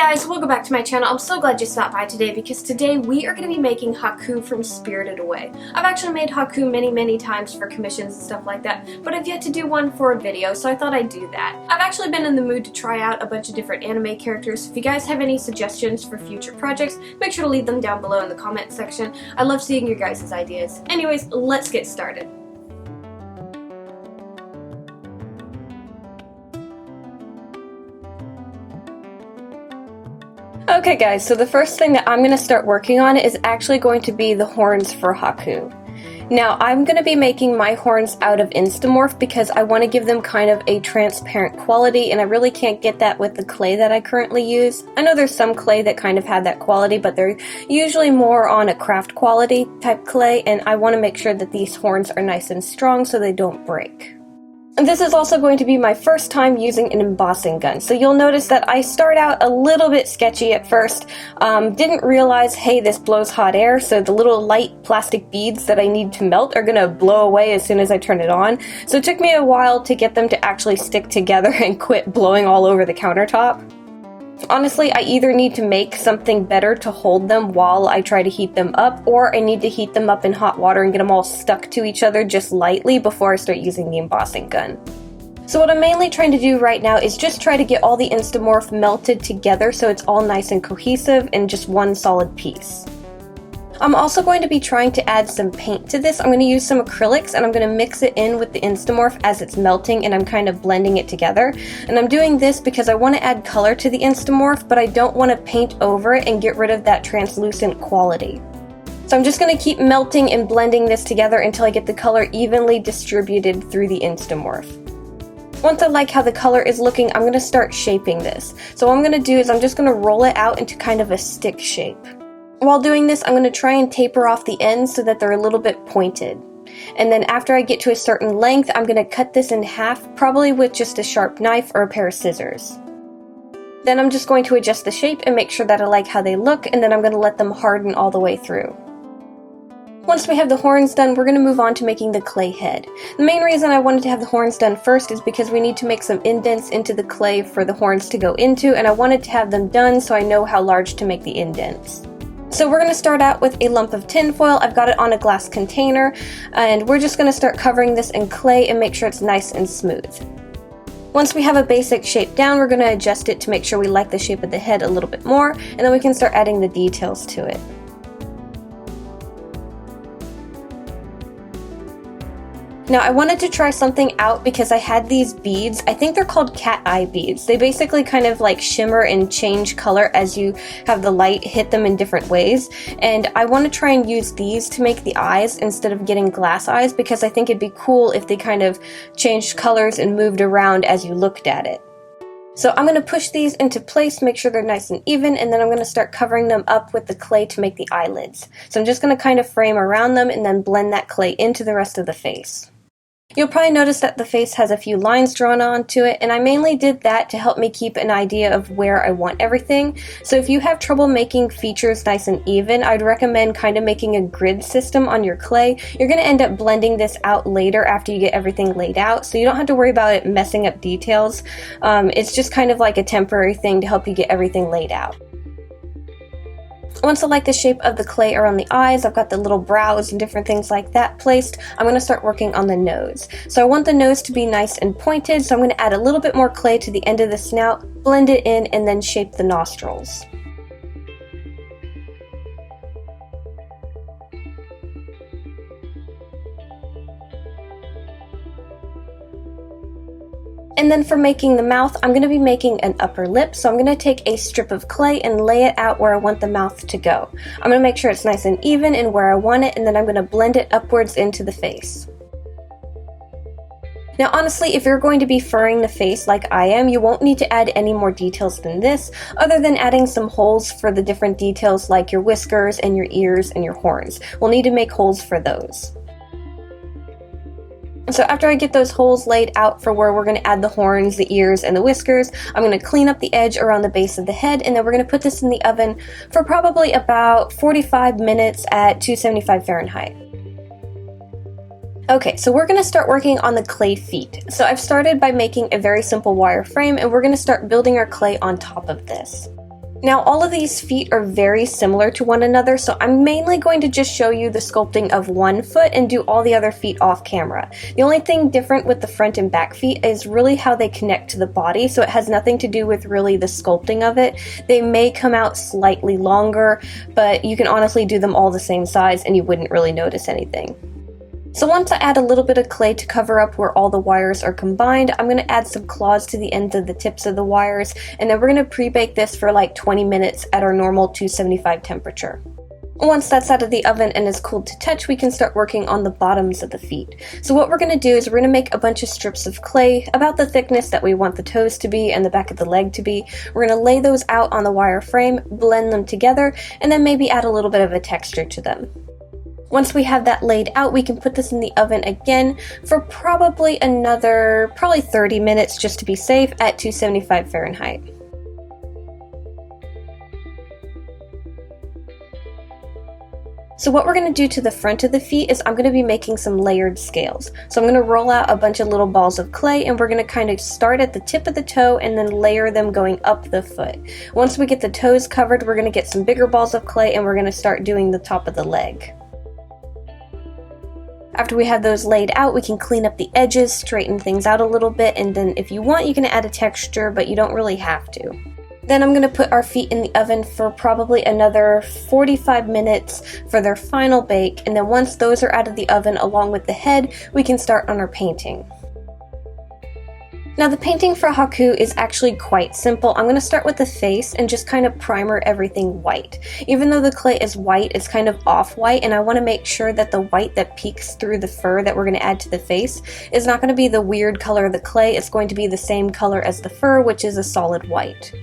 guys, welcome back to my channel. I'm so glad you stopped by today because today we are going to be making Haku from Spirited Away. I've actually made Haku many times for commissions and stuff like that, but I've yet to do one for a video, so I thought I'd do that. I've actually been in the mood to try out a bunch of different anime characters. If you guys have any suggestions for future projects, make sure to leave them down below in the comment section. I love seeing your guys' ideas. Anyways, let's get started. Okay guys, so the first thing that I'm going to start working on is actually going to be the horns for Haku. Now I'm going to be making my horns out of Instamorph because I want to give them kind of a transparent quality, and I really can't get that with the clay that I currently use. I know there's some clay that kind of had that quality, but they're usually more on a craft quality type clay, and I want to make sure that these horns are nice and strong so they don't break. And this is also going to be my first time using an embossing gun, so you'll notice that I start out a little bit sketchy at first. Didn't realize, hey, this blows hot air, so the little light plastic beads that I need to melt are gonna blow away as soon as I turn it on. So it took me a while to get them to actually stick together and quit blowing all over the countertop. Honestly, I either need to make something better to hold them while I try to heat them up, or I need to heat them up in hot water and get them all stuck to each other just lightly before I start using the embossing gun. So what I'm mainly trying to do right now is just try to get all the Instamorph melted together so it's all nice and cohesive in just one solid piece. I'm also going to be trying to add some paint to this. I'm going to use some acrylics and I'm going to mix it in with the Instamorph as it's melting, and I'm kind of blending it together. And I'm doing this because I want to add color to the Instamorph, but I don't want to paint over it and get rid of that translucent quality. So I'm just going to keep melting and blending this together until I get the color evenly distributed through the Instamorph. Once I like how the color is looking, I'm going to start shaping this. So what I'm going to do is I'm just going to roll it out into kind of a stick shape. While doing this, I'm going to try and taper off the ends so that they're a little bit pointed. And then after I get to a certain length, I'm going to cut this in half, probably with just a sharp knife or a pair of scissors. Then I'm just going to adjust the shape and make sure that I like how they look, and then I'm going to let them harden all the way through. Once we have the horns done, we're going to move on to making the clay head. The main reason I wanted to have the horns done first is because we need to make some indents into the clay for the horns to go into, and I wanted to have them done so I know how large to make the indents. So we're going to start out with a lump of tin foil. I've got it on a glass container, and we're just going to start covering this in clay and make sure it's nice and smooth. Once we have a basic shape down, we're going to adjust it to make sure we like the shape of the head a little bit more, and then we can start adding the details to it. Now I wanted to try something out because I had these beads. I think they're called cat eye beads. They basically kind of like shimmer and change color as you have the light hit them in different ways. And I want to try and use these to make the eyes instead of getting glass eyes, because I think it'd be cool if they kind of changed colors and moved around as you looked at it. So I'm going to push these into place, make sure they're nice and even, and then I'm going to start covering them up with the clay to make the eyelids. So I'm just going to kind of frame around them and then blend that clay into the rest of the face. You'll probably notice that the face has a few lines drawn onto it, and I mainly did that to help me keep an idea of where I want everything. So if you have trouble making features nice and even, I'd recommend kind of making a grid system on your clay. You're going to end up blending this out later after you get everything laid out, so you don't have to worry about it messing up details. It's just kind of like a temporary thing to help you get everything laid out. Once I like the shape of the clay around the eyes, I've got the little brows and different things like that placed, I'm going to start working on the nose. So I want the nose to be nice and pointed, so I'm going to add a little bit more clay to the end of the snout, blend it in, and then shape the nostrils. And then for making the mouth, I'm going to be making an upper lip, so I'm going to take a strip of clay and lay it out where I want the mouth to go. I'm going to make sure it's nice and even in where I want it, and then I'm going to blend it upwards into the face. Now honestly, if you're going to be furring the face like I am, you won't need to add any more details than this, other than adding some holes for the different details like your whiskers and your ears and your horns. We'll need to make holes for those. So after I get those holes laid out for where we're going to add the horns, the ears, and the whiskers, I'm going to clean up the edge around the base of the head, and then we're going to put this in the oven for probably about 45 minutes at 275 Fahrenheit. Okay, so we're going to start working on the clay feet. So I've started by making a very simple wire frame, and we're going to start building our clay on top of this. Now all of these feet are very similar to one another, so I'm mainly going to just show you the sculpting of one foot and do all the other feet off camera. The only thing different with the front and back feet is really how they connect to the body, so it has nothing to do with really the sculpting of it. They may come out slightly longer, but you can honestly do them all the same size and you wouldn't really notice anything. So once I add a little bit of clay to cover up where all the wires are combined, I'm going to add some claws to the ends of the tips of the wires, and then we're going to pre-bake this for like 20 minutes at our normal 275 temperature. Once that's out of the oven and is cooled to touch, we can start working on the bottoms of the feet. So what we're going to do is we're going to make a bunch of strips of clay about the thickness that we want the toes to be and the back of the leg to be. We're going to lay those out on the wire frame, blend them together, and then maybe add a little bit of a texture to them. Once we have that laid out, we can put this in the oven again for probably 30 minutes just to be safe at 275 Fahrenheit. So what we're going to do to the front of the feet is I'm going to be making some layered scales. So I'm going to roll out a bunch of little balls of clay, and we're going to kind of start at the tip of the toe and then layer them going up the foot. Once we get the toes covered, we're going to get some bigger balls of clay and we're going to start doing the top of the leg. After we have those laid out, we can clean up the edges, straighten things out a little bit, and then if you want, you can add a texture, but you don't really have to. Then I'm going to put our feet in the oven for probably another 45 minutes for their final bake, and then once those are out of the oven along with the head, we can start on our painting. Now the painting for Haku is actually quite simple. I'm going to start with the face and just kind of primer everything white. Even though the clay is white, it's kind of off-white, and I want to make sure that the white that peeks through the fur that we're going to add to the face is not going to be the weird color of the clay. It's going to be the same color as the fur, which is a solid white.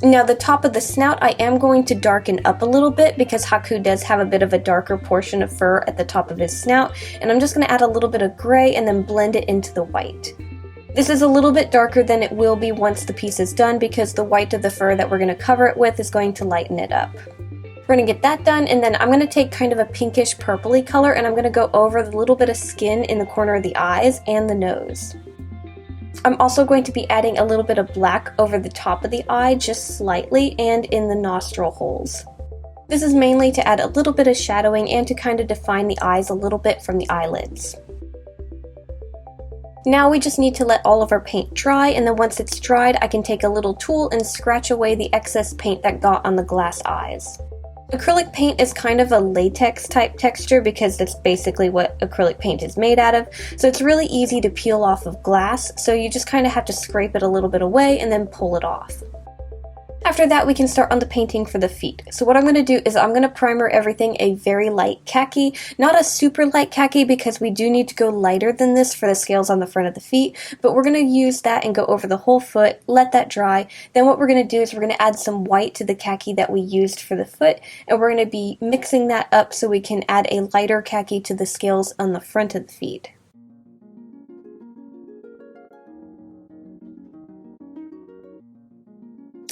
Now the top of the snout I am going to darken up a little bit because Haku does have a bit of a darker portion of fur at the top of his snout, and I'm just going to add a little bit of gray and then blend it into the white. This is a little bit darker than it will be once the piece is done because the white of the fur that we're going to cover it with is going to lighten it up. We're going to get that done, and then I'm going to take kind of a pinkish purpley color and I'm going to go over the little bit of skin in the corner of the eyes and the nose. I'm also going to be adding a little bit of black over the top of the eye, just slightly, and in the nostril holes. This is mainly to add a little bit of shadowing and to kind of define the eyes a little bit from the eyelids. Now we just need to let all of our paint dry, and then once it's dried, I can take a little tool and scratch away the excess paint that got on the glass eyes. Acrylic paint is kind of a latex type texture because that's basically what acrylic paint is made out of, so it's really easy to peel off of glass, so you just kind of have to scrape it a little bit away and then pull it off. After that, we can start on the painting for the feet. So what I'm going to do is I'm going to primer everything a very light khaki, not a super light khaki because we do need to go lighter than this for the scales on the front of the feet, but we're going to use that and go over the whole foot, let that dry. Then what we're going to do is we're going to add some white to the khaki that we used for the foot, and we're going to be mixing that up so we can add a lighter khaki to the scales on the front of the feet.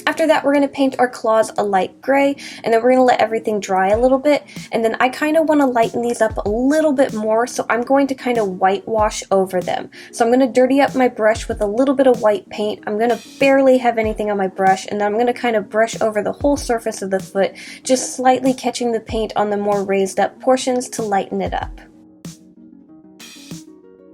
After that, we're going to paint our claws a light gray, and then we're going to let everything dry a little bit, and then I kind of want to lighten these up a little bit more, so I'm going to kind of whitewash over them. So I'm going to dirty up my brush with a little bit of white paint. I'm going to barely have anything on my brush, and then I'm going to kind of brush over the whole surface of the foot, just slightly catching the paint on the more raised up portions to lighten it up.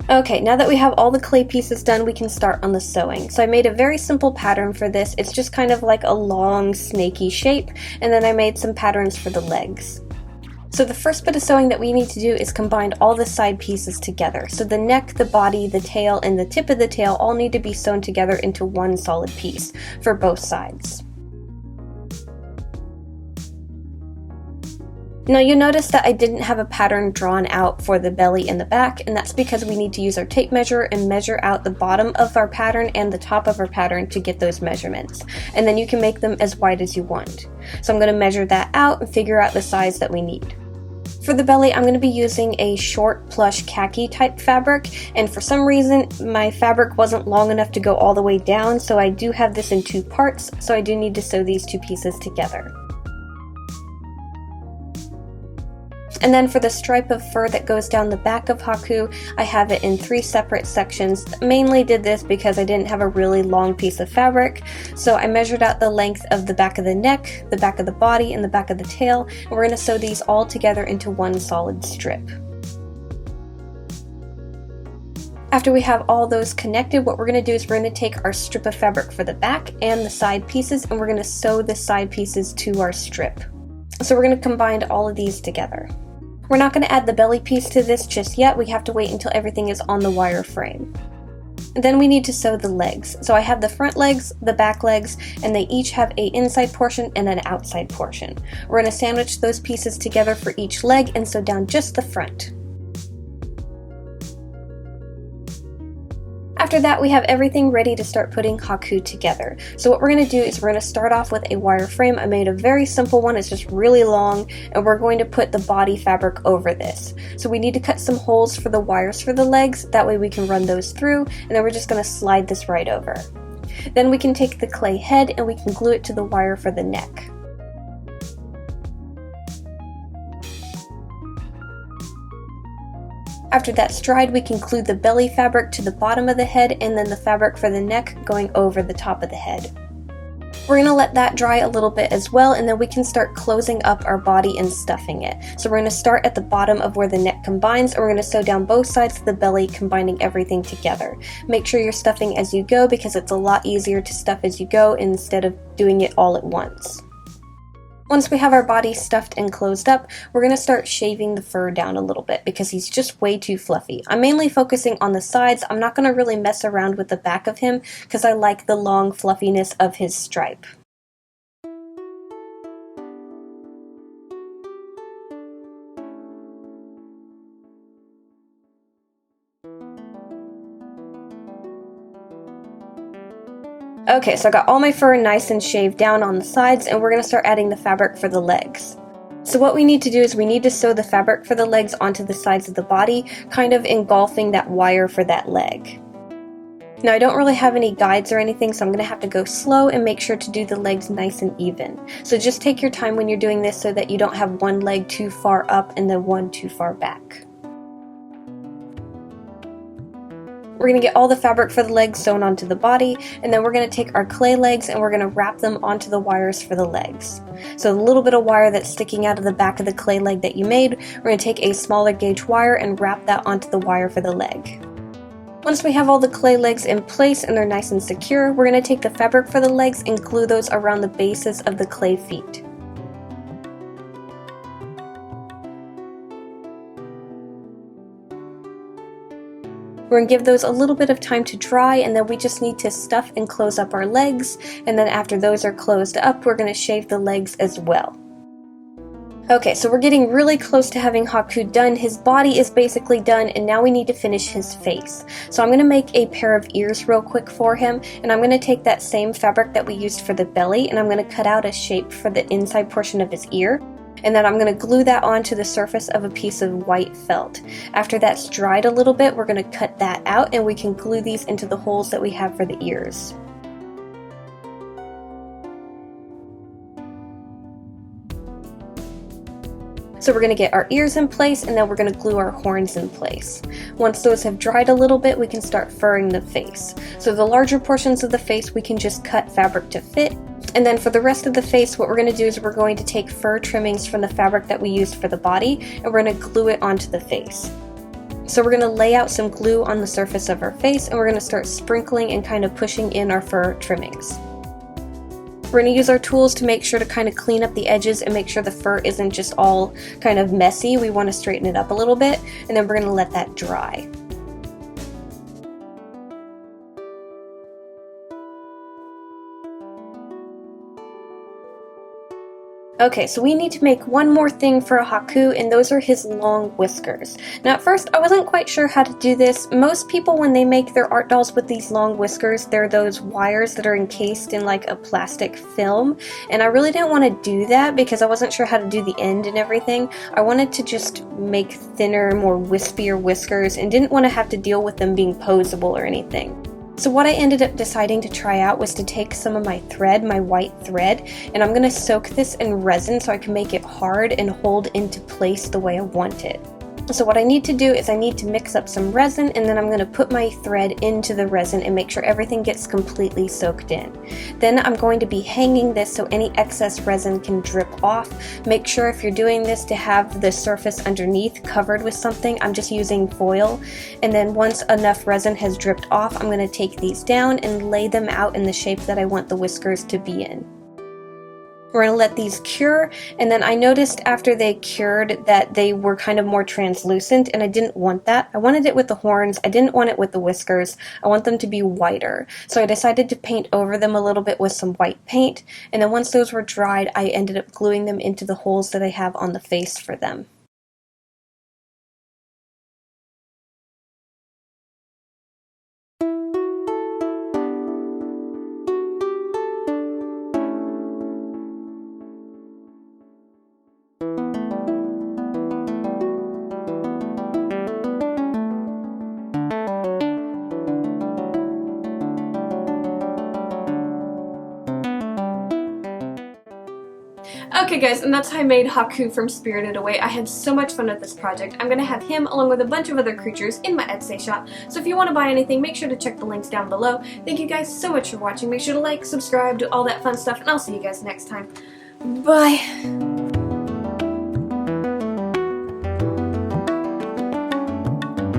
Okay, now that we have all the clay pieces done, we can start on the sewing. So I made a very simple pattern for this. It's just kind of like a long, snaky shape, and then I made some patterns for the legs. So the first bit of sewing that we need to do is combine all the side pieces together. So the neck, the body, the tail, and the tip of the tail all need to be sewn together into one solid piece for both sides. Now you'll notice that I didn't have a pattern drawn out for the belly and the back, and that's because we need to use our tape measure and measure out the bottom of our pattern and the top of our pattern to get those measurements. And then you can make them as wide as you want. So I'm going to measure that out and figure out the size that we need. For the belly, I'm going to be using a short plush khaki type fabric, and for some reason my fabric wasn't long enough to go all the way down, so I do have this in two parts, so I do need to sew these two pieces together. And then for the stripe of fur that goes down the back of Haku, I have it in 3 separate sections. Mainly did this because I didn't have a really long piece of fabric, so I measured out the length of the back of the neck, the back of the body, and the back of the tail, and we're going to sew these all together into one solid strip. After we have all those connected, what we're going to do is we're going to take our strip of fabric for the back and the side pieces, and we're going to sew the side pieces to our strip. So we're going to combine all of these together. We're not going to add the belly piece to this just yet. We have to wait until everything is on the wire frame. And then we need to sew the legs. So I have the front legs, the back legs, and they each have an inside portion and an outside portion. We're going to sandwich those pieces together for each leg and sew down just the front. After that, we have everything ready to start putting Haku together. So what we're going to do is we're going to start off with a wire frame. I made a very simple one, it's just really long, and we're going to put the body fabric over this. So we need to cut some holes for the wires for the legs, that way we can run those through, and then we're just going to slide this right over. Then we can take the clay head and we can glue it to the wire for the neck. After that's dried, we can glue the belly fabric to the bottom of the head and then the fabric for the neck going over the top of the head. We're going to let that dry a little bit as well, and then we can start closing up our body and stuffing it. So we're going to start at the bottom of where the neck combines, and we're going to sew down both sides of the belly, combining everything together. Make sure you're stuffing as you go because it's a lot easier to stuff as you go instead of doing it all at once. Once we have our body stuffed and closed up, we're going to start shaving the fur down a little bit because he's just way too fluffy. I'm mainly focusing on the sides. I'm not going to really mess around with the back of him because I like the long fluffiness of his stripe. Okay, so I got all my fur nice and shaved down on the sides, and we're going to start adding the fabric for the legs. So what we need to do is we need to sew the fabric for the legs onto the sides of the body, kind of engulfing that wire for that leg. Now I don't really have any guides or anything, so I'm going to have to go slow and make sure to do the legs nice and even. So just take your time when you're doing this so that you don't have one leg too far up and then one too far back. We're going to get all the fabric for the legs sewn onto the body, and then we're going to take our clay legs and we're going to wrap them onto the wires for the legs. So the little bit of wire that's sticking out of the back of the clay leg that you made, we're going to take a smaller gauge wire and wrap that onto the wire for the leg. Once we have all the clay legs in place and they're nice and secure, we're going to take the fabric for the legs and glue those around the bases of the clay feet. We're going to give those a little bit of time to dry, and then we just need to stuff and close up our legs, and then after those are closed up, we're going to shave the legs as well. Okay, so we're getting really close to having Haku done. His body is basically done, and now we need to finish his face. So I'm going to make a pair of ears real quick for him, and I'm going to take that same fabric that we used for the belly, and I'm going to cut out a shape for the inside portion of his ear. And then I'm going to glue that onto the surface of a piece of white felt. After that's dried a little bit, we're going to cut that out and we can glue these into the holes that we have for the ears. So we're going to get our ears in place, and then we're going to glue our horns in place. Once those have dried a little bit, we can start furring the face. So the larger portions of the face we can just cut fabric to fit. And then for the rest of the face, what we're going to do is we're going to take fur trimmings from the fabric that we used for the body, and we're going to glue it onto the face. So we're going to lay out some glue on the surface of our face, and we're going to start sprinkling and kind of pushing in our fur trimmings. We're going to use our tools to make sure to kind of clean up the edges and make sure the fur isn't just all kind of messy. We want to straighten it up a little bit, and then we're going to let that dry. Okay, so we need to make one more thing for a Haku, and those are his long whiskers. Now at first I wasn't quite sure how to do this. Most people, when they make their art dolls with these long whiskers, they're those wires that are encased in like a plastic film, and I really didn't want to do that because I wasn't sure how to do the end and everything. I wanted to just make thinner, more wispier whiskers and didn't want to have to deal with them being posable or anything. So what I ended up deciding to try out was to take some of my thread, my white thread, and I'm going to soak this in resin so I can make it hard and hold into place the way I want it. So what I need to do is I need to mix up some resin, and then I'm going to put my thread into the resin and make sure everything gets completely soaked in. Then I'm going to be hanging this so any excess resin can drip off. Make sure if you're doing this to have the surface underneath covered with something. I'm just using foil, and then once enough resin has dripped off, I'm going to take these down and lay them out in the shape that I want the whiskers to be in. We're going to let these cure, and then I noticed after they cured that they were kind of more translucent, and I didn't want that. I wanted it with the horns, I didn't want it with the whiskers. I want them to be whiter. So I decided to paint over them a little bit with some white paint, and then once those were dried, I ended up gluing them into the holes that I have on the face for them. Okay guys, and that's how I made Haku from Spirited Away. I had so much fun with this project. I'm going to have him along with a bunch of other creatures in my Etsy shop, so if you want to buy anything, make sure to check the links down below. Thank you guys so much for watching. Make sure to like, subscribe, do all that fun stuff, and I'll see you guys next time. Bye!